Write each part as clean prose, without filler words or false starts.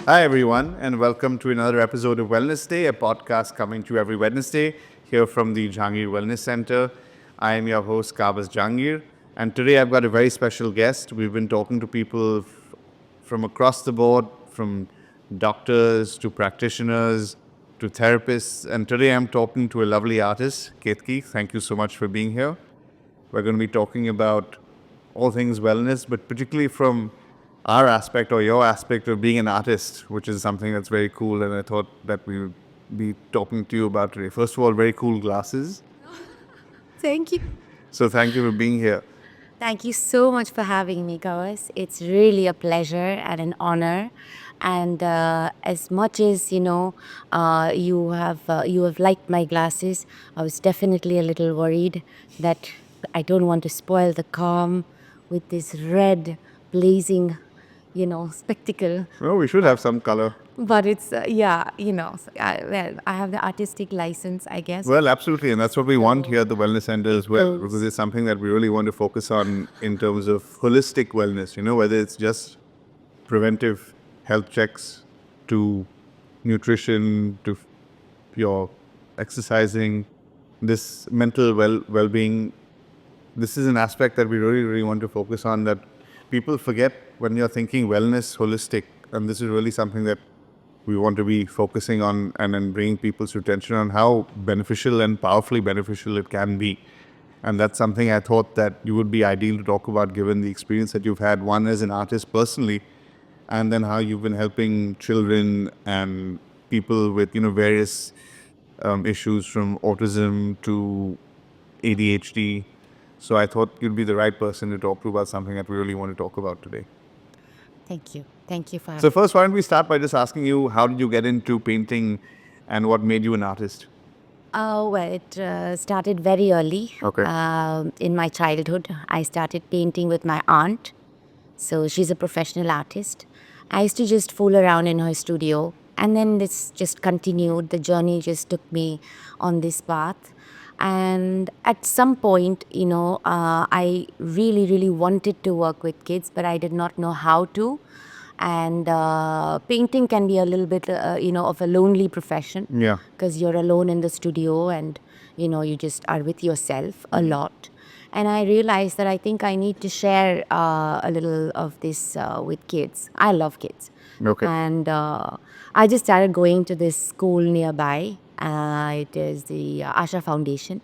Hi, everyone, and welcome to another episode of Wellness Day, a podcast coming to you every Wednesday here from the Jahangir Wellness Center. I am your host, Kabas Jahangir, and today I've got a very special guest. We've been talking to people from across the board, from doctors to practitioners to therapists, and today I'm talking to a lovely artist, Ketaki. Thank you so much for being here. We're going to be talking about all things wellness, but particularly from our aspect or your aspect of being an artist, which is something that's very cool. And I thought that we would be talking to you about today. First of all, very cool glasses. Thank you. So thank you for being here. Thank you so much for having me, Kawas. It's really a pleasure and an honor. And as much as you have liked my glasses, I was definitely a little worried that I don't want to spoil the calm with this red blazing, spectacle. Well, we should have some color. But it's I have the artistic license, I guess. Well, absolutely. And that's what we want here at the Wellness Center as well, Those. because it's something that we really want to focus on in terms of holistic wellness, whether it's just preventive health checks to nutrition to your exercising, this mental well-being. This is an aspect that we really want to focus on, that people forget when you're thinking wellness holistic, and this is really something that we want to be focusing on and then bringing people's attention on how beneficial and powerfully beneficial it can be. And that's something I thought that you would be ideal to talk about, given the experience that you've had, one as an artist personally, and then how you've been helping children and people with various issues from autism to ADHD. So I thought you'd be the right person to talk to about something that we really want to talk about today. Thank you. Thank you for having So first, why don't we start by just asking you, how did you get into painting and what made you an artist? Well, it started very early. Okay. In my childhood, I started painting with my aunt. So she's a professional artist. I used to just fool around in her studio. And then this just continued. The journey just took me on this path. And at some point, I really wanted to work with kids, but I did not know how to. And painting can be a little bit, of a lonely profession. Yeah. Because you're alone in the studio and, you just are with yourself a lot. And I realized that I think I need to share a little of this with kids. I love kids. Okay. And I just started going to this school nearby. It is the Asha Foundation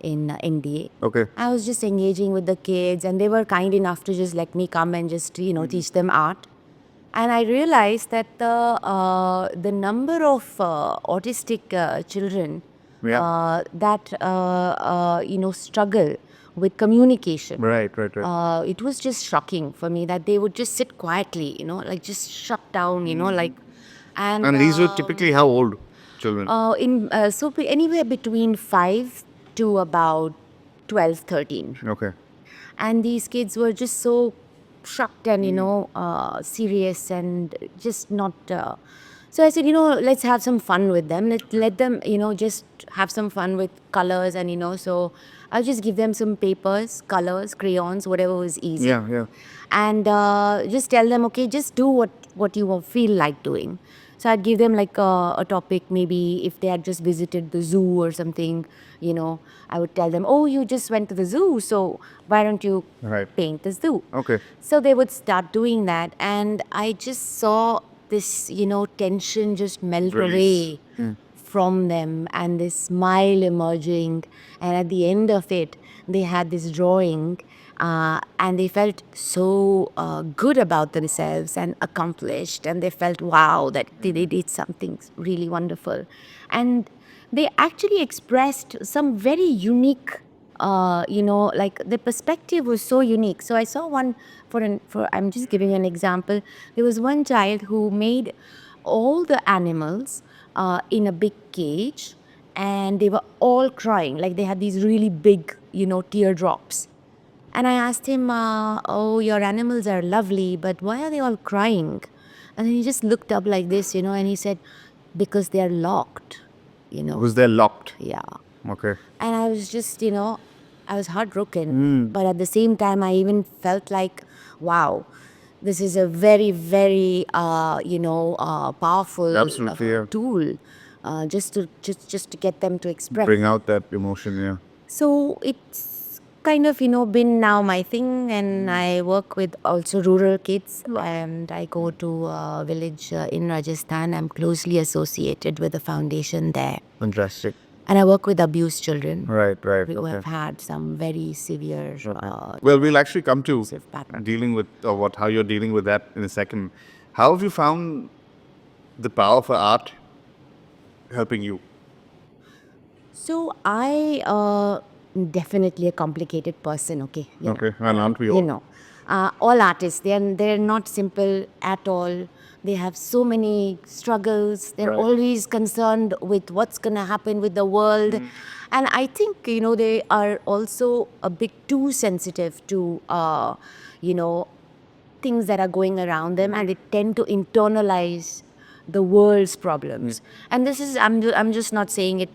in NDA. Okay. I was just engaging with the kids, and they were kind enough to just let me come and just, teach them art. And I realized that the number of autistic children Yeah. that struggle with communication. Right. It was just shocking for me that they would just sit quietly, like just shut down, like. And these were typically how old children? Anywhere between 5 to about 12, 13. Okay. And these kids were just so shocked and serious and just not so I said, let's have some fun with them. Let them just have some fun with colors. And so I'll just give them some papers, colors, crayons, whatever was easy. Yeah. And just tell them, okay, just do what you feel like doing. So I'd give them like a topic. Maybe if they had just visited the zoo or something, I would tell them, oh, you just went to the zoo, so why don't you Right. paint the zoo? Okay. So they would start doing that, and I just saw this, tension just melt Release. away from them, and this smile emerging. And at the end of it, they had this drawing, and they felt so good about themselves and accomplished, and they felt, wow, that they did something really wonderful. And they actually expressed some very unique, like the perspective was so unique. So I saw one for I'm just giving you an example. There was one child who made all the animals in a big cage, and they were all crying. Like they had these really big, teardrops. And I asked him, oh, your animals are lovely, but why are they all crying? And then he just looked up like this, and he said, because they are locked, Was they locked? Yeah. Okay. And I was just, I was heartbroken. But at the same time, I even felt like, wow, this is a very, very, powerful Absolutely, yeah. tool, just to get them to express. Bring out that emotion, yeah. So it's kind of, been now my thing, and I work with also rural kids, and I go to a village in Rajasthan. I'm closely associated with the foundation there. Fantastic. And I work with abused children. Right, Who have had some very severe. Well, we'll actually come to abusive pattern. dealing with how you're dealing with that in a second. How have you found the power for art helping you? So I definitely a complicated person. Okay. Okay, and aren't we all? All artists, they're not simple at all. They have so many struggles. They're Right. always concerned with what's gonna happen with the world, and I think they are also a bit too sensitive to things that are going around them, and they tend to internalize the world's problems. And this is, I'm just not saying it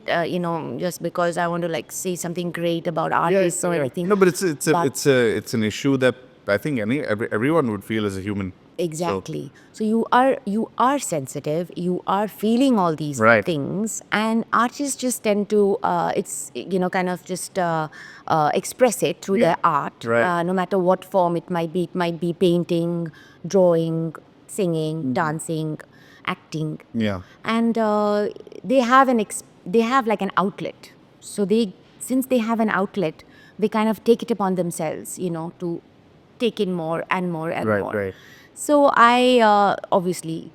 just because I want to like say something great about artists or anything. No, but it's But- it's an issue that I think everyone would feel as a human. Exactly. So you are sensitive. You are feeling all these Right. things, and artists just tend to it's kind of just express it through their art, Right. no matter what form it might be. It might be painting, drawing, singing, dancing, acting. Yeah. And they have they have like an outlet. So since they have an outlet, they kind of take it upon themselves, to take in more and more and Right, more. right. So I obviously,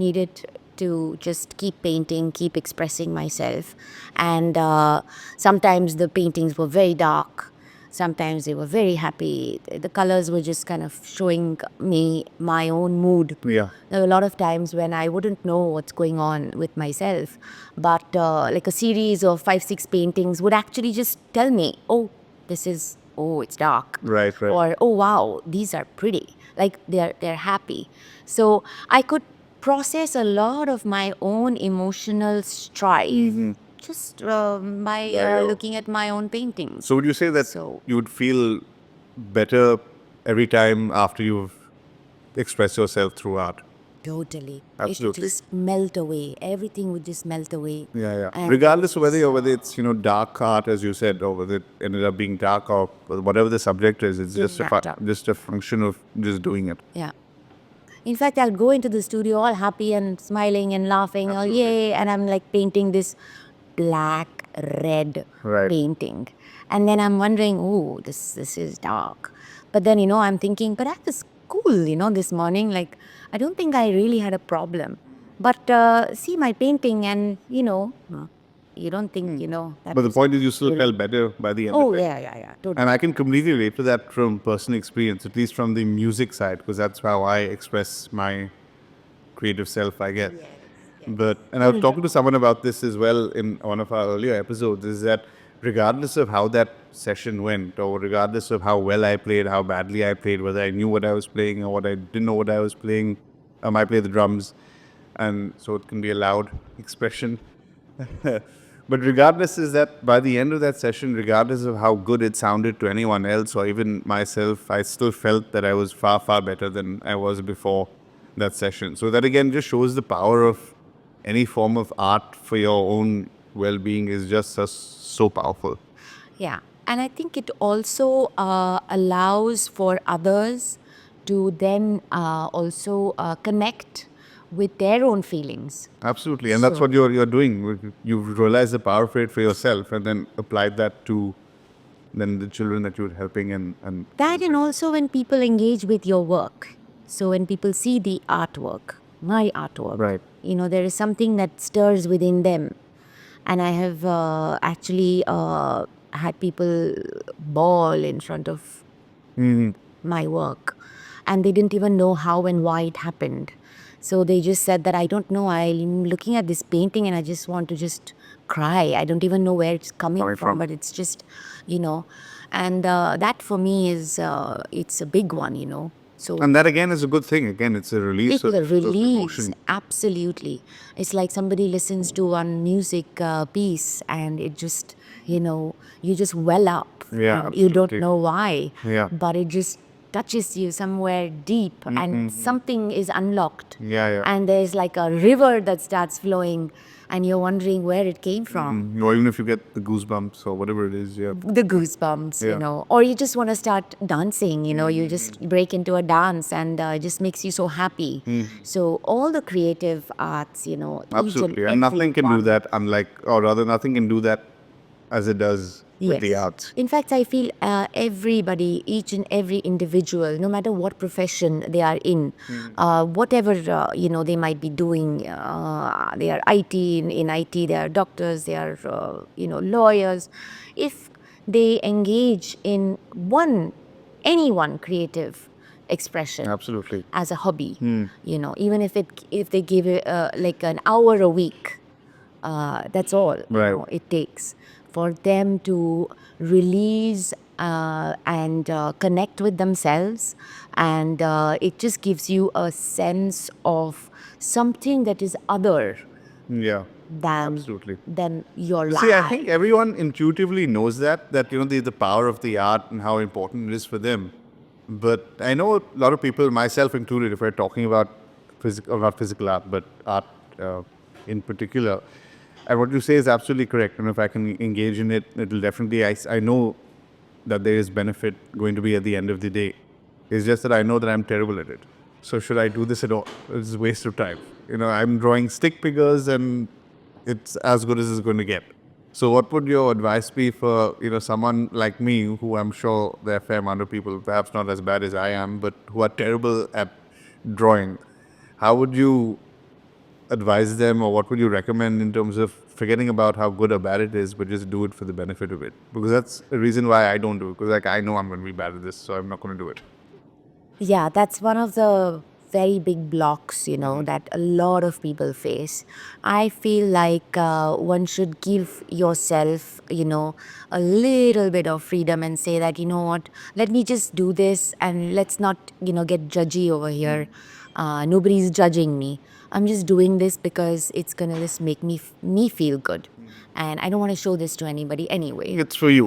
needed to just keep painting, keep expressing myself. And sometimes the paintings were very dark. Sometimes they were very happy. The colors were just kind of showing me my own mood. Yeah. There were a lot of times when I wouldn't know what's going on with myself. But like a series of 5, 6 paintings would actually just tell me, oh, it's dark. Right, right. Or, oh, wow, these are pretty. Like they're happy. So I could process a lot of my own emotional strife just by looking at my own paintings. So would you say that So- you would feel better every time after you've expressed yourself through art? Totally. It would Absolutely. just melt away. Everything would just melt away. Yeah, yeah. And Regardless of whether it's dark art, as you said, or whether it ended up being dark or whatever the subject is, it's just wrapped up. just a function of just doing it. Yeah. In fact, I'll go into the studio all happy and smiling and laughing, all yay, and I'm like painting this black red Right. painting. And then I'm wondering, oh, this is dark. But then, I'm thinking, but I was cool, this morning. Like, I don't think I really had a problem. But see my painting and, you don't think, that But the was point is, you still really- felt better by the end Oh, of it. yeah, totally. And I can completely relate to that from personal experience, at least from the music side, because that's how I express my creative self, I guess. But and I was talking to someone about this as well in one of our earlier episodes, is that regardless of how that session went, or regardless of how well I played, how badly I played, whether I knew what I was playing or what I didn't know what I was playing, I play the drums, and so it can be a loud expression. But regardless, is that by the end of that session, regardless of how good it sounded to anyone else or even myself, I still felt that I was far, far better than I was before that session. So that again just shows the power of any form of art for your own well-being is just so powerful. Yeah. And I think it also allows for others to then also connect with their own feelings. Absolutely, and that's what you're doing. You've realized the power of it for yourself, and then applied that to then the children that you're helping, and That, and also when people engage with your work. So when people see the artwork, my artwork, Right. there is something that stirs within them. And I have actually had people bawl in front of my work, and they didn't even know how and why it happened. So they just said that, I don't know, I'm looking at this painting and I just want to just cry. I don't even know where it's coming from, but it's just, and that for me is, it's a big one. So and that again is a good thing. Again, it's a release it's of a release, emotion. absolutely. It's like somebody listens to one music piece and it just, you just well up. Yeah, and you don't absolutely. know why. Yeah. But it just touches you somewhere deep and something is unlocked. Yeah. And there's like a river that starts flowing and you're wondering where it came from. Or even if you get the goosebumps or whatever it is, yeah. The goosebumps, Yeah. or you just want to start dancing, you just break into a dance and it just makes you so happy. So all the creative arts, each and Absolutely. every And nothing can do one. that or rather, nothing can do that as it does with the Yes. arts. In fact, I feel everybody, each and every individual, no matter what profession they are in, whatever they might be doing, they are IT in IT, they are doctors, they are lawyers. If they engage in any one creative expression Absolutely. as a hobby, even if they give it like an hour a week, that's all Right. it takes for them to release and connect with themselves, and it just gives you a sense of something that is other Yeah. than Absolutely. your See, I life. think everyone intuitively knows that the power of the art and how important it is for them. But I know a lot of people, myself included, if we're talking about physical, not physical art, but art in particular. And what you say is absolutely correct. And if I can engage in it, it'll definitely. I know that there is benefit going to be at the end of the day. It's just that I know that I'm terrible at it. So should I do this at all? It's a waste of time. I'm drawing stick figures and it's as good as it's going to get. So what would your advice be for, someone like me, who I'm sure there are a fair amount of people, perhaps not as bad as I am, but who are terrible at drawing? How would you advise them, or what would you recommend in terms of forgetting about how good or bad it is, but just do it for the benefit of it? Because that's the reason why I don't do it. Because I know I'm going to be bad at this, so I'm not going to do it. Yeah, that's one of the very big blocks, that a lot of people face. I feel like one should give yourself, a little bit of freedom and say that, what, let me just do this and let's not, get judgy over here. Nobody's judging me. I'm just doing this because it's going to just make me feel good. And I don't want to show this to anybody anyway. It's for you.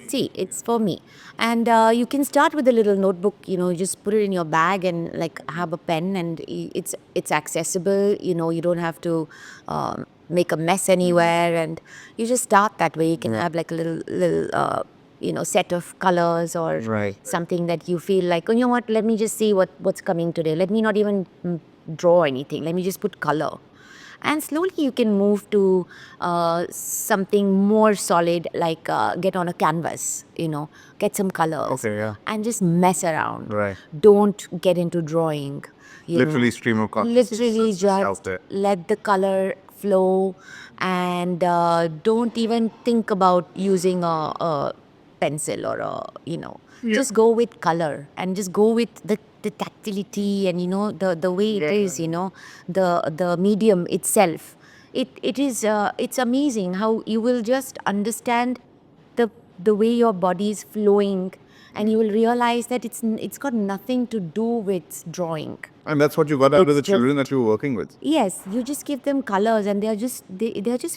See, it's for me. And you can start with a little notebook, just put it in your bag and like have a pen, and it's accessible. You don't have to make a mess anywhere, and you just start that way. You can have like a little set of colors or Right. something that you feel like, oh, you know what, let me just see what's coming today. Let me not even draw anything. Let me just put color. And slowly you can move to something more solid, like get on a canvas, get some colors. Okay, yeah. And just mess around. Right. Don't get into drawing. Literally stream of consciousness. Literally It's out just there. let the color flow, and don't even think about using a pencil or just go with color and just go with the tactility and the way it is, the medium itself. It is it's amazing how you will just understand the way your body is flowing, and you will realize that it's got nothing to do with drawing. And that's what you got out of It's the just- children that you were working with. Yes, you just give them colors and they're just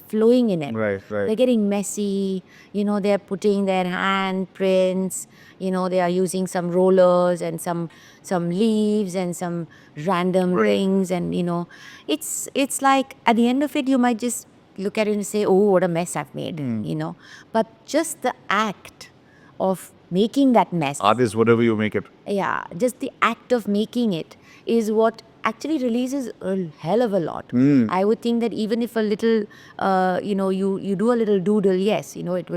flowing in it. Right. They're getting messy, they're putting their handprints, they are using some rollers and some leaves and some random things, and it's like at the end of it you might just look at it and say, oh, what a mess I've made, But just the act of making that mess, Art is whatever you make it. yeah, just the act of making it is what actually releases a hell of a lot. I would think that even if a little, you do a little doodle, yes, it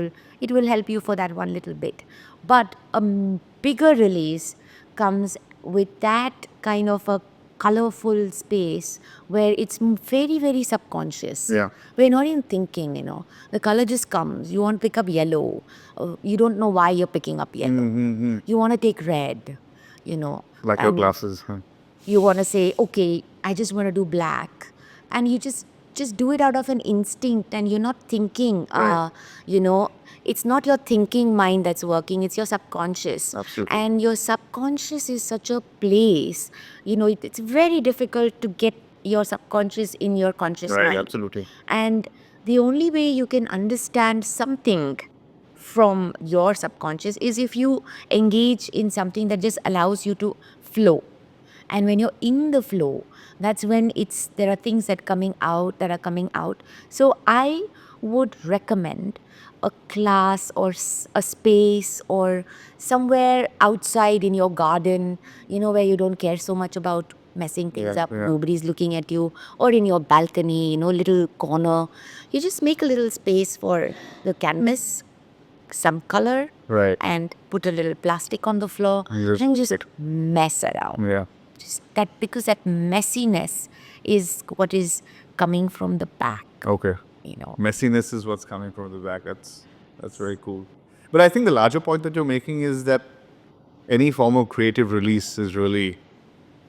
will help you for that one little bit. But a bigger release comes with that kind of a colorful space where it's very, very subconscious. Yeah. We're not even thinking, the color just comes. You want to pick up yellow. You don't know why you're picking up yellow. You want to take red, Like your and glasses. Huh? you want to say, okay, I just want to do black. And you just do it out of an instinct, and you're not thinking, it's not your thinking mind that's working, it's your subconscious. Absolutely. And your subconscious is such a place, it's very difficult to get your subconscious in your conscious Right, mind. absolutely. And the only way you can understand something from your subconscious is if you engage in something that just allows you to flow. And when you're in the flow, that's when there are things that are coming out. So I would recommend a class or a space or somewhere outside in your garden, where you don't care so much about messing things up. Nobody's looking at you, or in your balcony, little corner. You just make a little space for the canvas, some color, Right. and put a little plastic on the floor and just mess around. Yeah. Just that, because that messiness is what is coming from the back. Okay. Messiness is what's coming from the back. That's very cool. But I think the larger point that you're making is that any form of creative release is really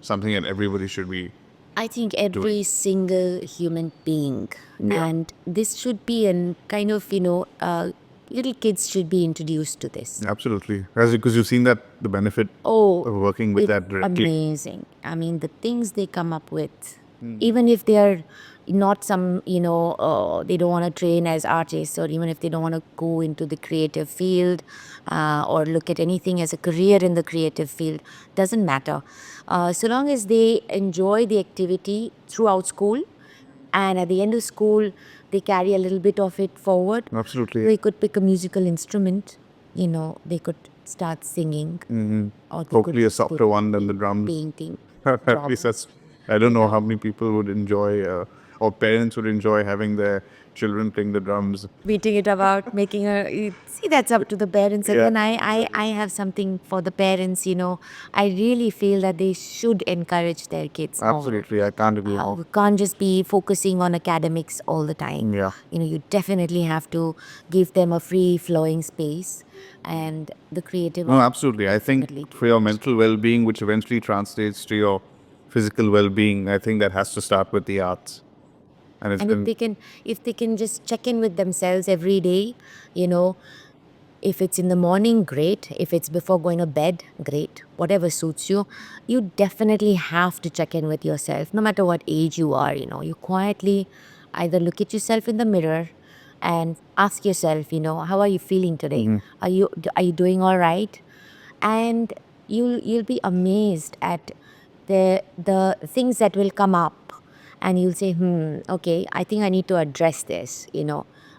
something that everybody should be. I think every single human being, and this should be an kind of, little kids should be introduced to this. Absolutely. Because you've seen the benefit of working with that directly. Amazing. I mean, the things they come up with, even if they are not some, they don't want to train as artists, or even if they don't want to go into the creative field or look at anything as a career in the creative field, doesn't matter. So long as they enjoy the activity throughout school, and at the end of school, they carry a little bit of it forward. Absolutely. They could pick a musical instrument, they could start singing. Or they Hopefully could a softer one than the drums. painting. At least I don't know how many people would enjoy, or parents would enjoy having their children playing the drums. Beating it about, making see, that's up to the parents. And then I have something for the parents, I really feel that they should encourage their kids more. Absolutely, I can't agree more. You can't just be focusing on academics all the time. Yeah. You definitely have to give them a free flowing space, and the creative. No, absolutely. I think for your mental well-being, which eventually translates to your physical well-being, I think that has to start with the arts. And if they can just check in with themselves every day, if it's in the morning, great. If it's before going to bed, great. Whatever suits you. You definitely have to check in with yourself, no matter what age you are. You quietly either look at yourself in the mirror and ask yourself, how are you feeling today? Are you doing all right? And you'll be amazed at the things that will come up. And you'll say, okay, I think I need to address this,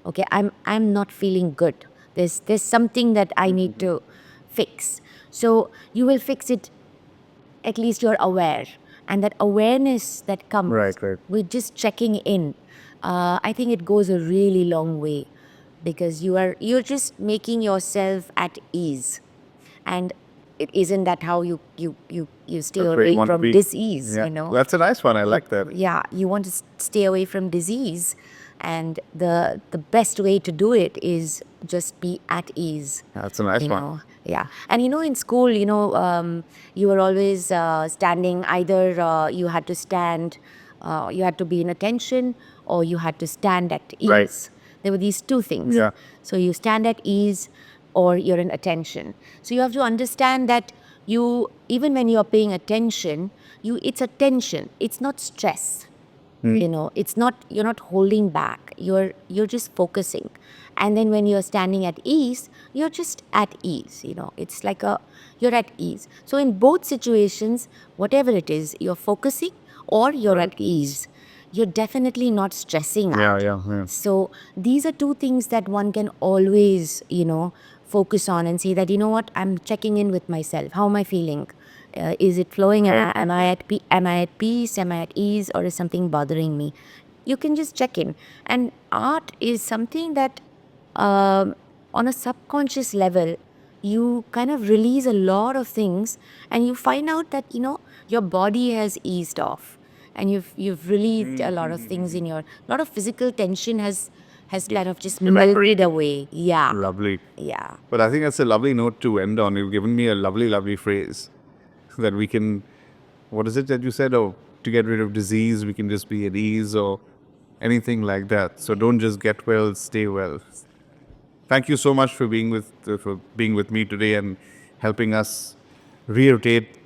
Okay, I'm not feeling good. There's something that I need to fix. So you will fix it, at least you're aware. And that awareness that comes with just checking in, I think it goes a really long way, because you're just making yourself at ease. And isn't that how you stay away from disease? That's a nice one. I like that. Yeah, you want to stay away from disease, and the best way to do it is just be at ease. That's a nice one. Yeah. And in school, you were always standing. Either you had to stand, you had to be in attention, or you had to stand at ease. Right. There were these two things. Yeah. So you stand at ease, or you're in attention. So you have to understand that even when you're paying attention, it's attention. It's not stress. It's not, you're not holding back. You're just focusing. And then when you're standing at ease, you're just at ease. It's like you're at ease. So in both situations, whatever it is, you're focusing or you're at ease. You're definitely not stressing out. Yeah. So these are two things that one can always, focus on and say that, what, I'm checking in with myself. How am I feeling? Is it flowing? Am I at peace? Am I at ease? Or is something bothering me? You can just check in. And art is something that on a subconscious level, you kind of release a lot of things, and you find out that, your body has eased off, and you've released a lot of things in a lot of physical tension has kind of just melted away. Yeah. Lovely. Yeah. But I think that's a lovely note to end on. You've given me a lovely, lovely phrase that we can, what is it that you said? Oh, to get rid of disease, we can just be at ease, or anything like that. So don't just get well, stay well. Thank you so much for being with me today and helping us reiterate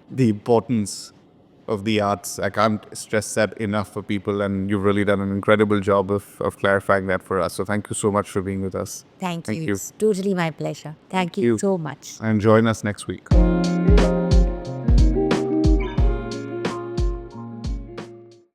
the importance of the arts. I can't stress that enough for people, and you've really done an incredible job of clarifying that for us. So thank you so much for being with us. Thank you. Thank you. It's totally my pleasure. Thank you so much. And join us next week.